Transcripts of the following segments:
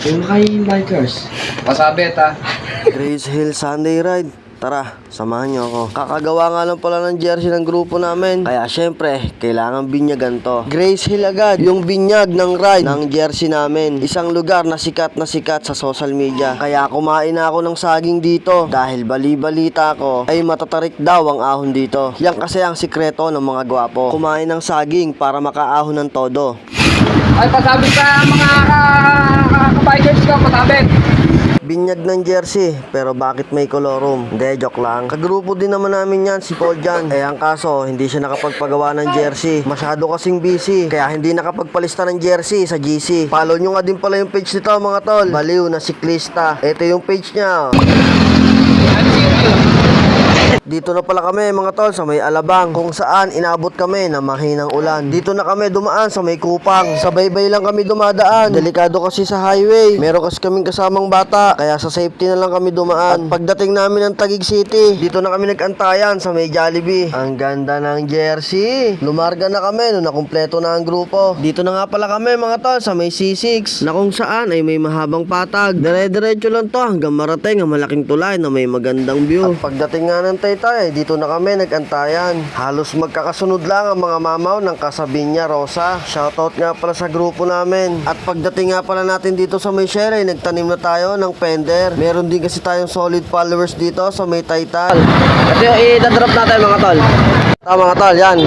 Yung kay bikers. Pasabit ha. Grace Hill Sunday Ride. Tara, samahan niyo ako. Kakagawa nga lang pala ng jersey ng grupo namin. Kaya syempre, kailangan binyagan to. Grace Hill agad, yung binyag ng ride ng jersey namin. Isang lugar na sikat sa social media. Kaya kumain na ako ng saging dito. Dahil bali-balita ko, ay matatarik daw ang ahon dito. Yan kasi ang sikreto ng mga gwapo. Kumain ng saging para makaahon ng todo. Ay, pasabit sa mga kabikers ko, pasabit. Binyag ng jersey, pero bakit may colorum? Hindi, joke lang. Kagrupo din naman namin yan, si Paul Jan. Eh, ang kaso, hindi siya nakapagpagawa ng jersey. Masyado kasing busy, kaya hindi nakapagpalista ng jersey sa GC. Follow nyo nga din pala yung page nito, mga tol. Baliw na siklista. Ito yung page niya. Dito na pala kami mga tol sa may Alabang, kung saan inabot kami ng mahinang ulan. Dito na kami dumaan sa may Kupang. Sabay-bay lang kami dumadaan. Delikado kasi sa highway. Meron kasi kaming kasamang bata, kaya sa safety na lang kami dumaan. At pagdating namin ng Taguig City, dito na kami nag-antayan sa may Jollibee. Ang ganda ng jersey. Lumarga na kami nung nakumpleto na ang grupo. Dito na nga pala kami mga tol sa may C6, na kung saan ay may mahabang patag. Dire-diretso lang to hanggang marating ang malaking tulay na may magandang view. At pagdating nga ng Taytay, dito na kami nag-antayan. Halos magkakasunod lang ang mga mamaw ng Casabiña Rosa. Shoutout nga pala sa grupo namin. At pagdating nga pala natin dito sa may Shere, nagtanim na tayo ng Fender. Meron din kasi tayong solid followers dito sa may Taytal. Ito yung i-drop natin mga tol. Mga tol, yan.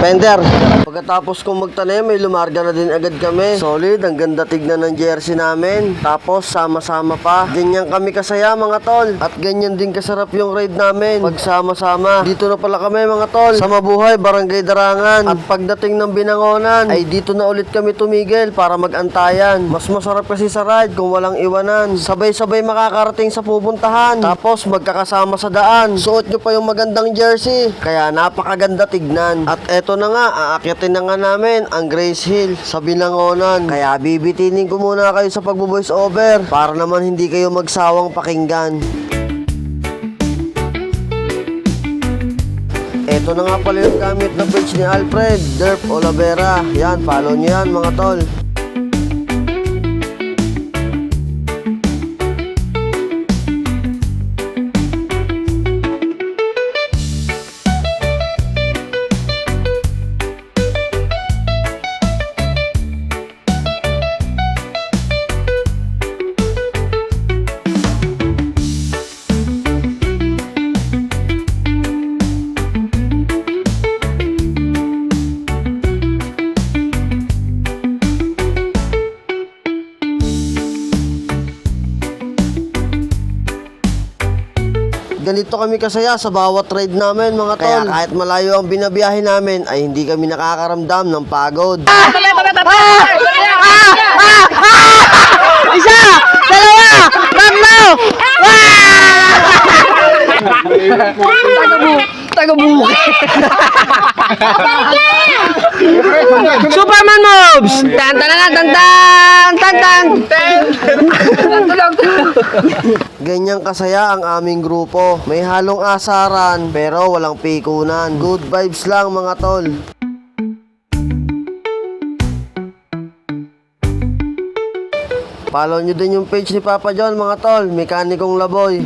Fender. Pagkatapos kong magtanim, may lumarga na din agad kami. Solid, ang ganda tignan ng jersey namin. Tapos sama-sama pa. Ganyan kami kasaya mga tol. At ganyan din kasarap yung ride namin. Pagsama-sama. Dito na pala kami mga tol, sa Mabuhay, Barangay Darangan. At pagdating ng Binangonan, ay dito na ulit kami tumigil para mag-antayan. Mas masarap kasi sa ride kung walang iwanan. Sabay-sabay makakarating sa pupuntahan. Tapos magkakasama sa daan. Suot nyo pa yung magandang jersey. Kaya napakaganda tignan. At eto na nga, aakyatin na nga namin ang Grace Hill sa Binangonan. Kaya bibitinin ko muna kayo sa pagbo-voice over para naman hindi kayo magsawang pakinggan. Eto na nga pala yung gamit na page ni Alfred, Derp Olavera. Yan, follow nyo yan mga tol. Ganito kami kasaya sa bawat ride namin mga tol. Kaya kahit malayo ang binabiyahe namin, ay hindi kami nakakaramdam ng pagod. Isa! Dalawa! Tatlo! Taga-buki! Superman moves! Tan-tan-tan-tan-tan! Ganyang kasaya ang aming grupo. May halong asaran, pero walang pikunan. Good vibes lang mga tol. Follow nyo din yung page ni Papa John mga tol, Mekanikong Laboy.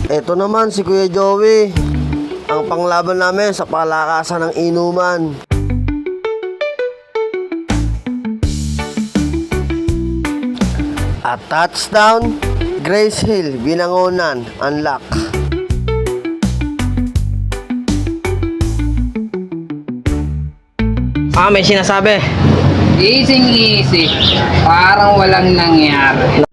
Ito naman si Kuya Joey, ang panglaban namin sa palakasan ng inuman. At touchdown, Grace Hill, Binangonan, unlock. May sinasabi. Easy. Parang walang nangyari.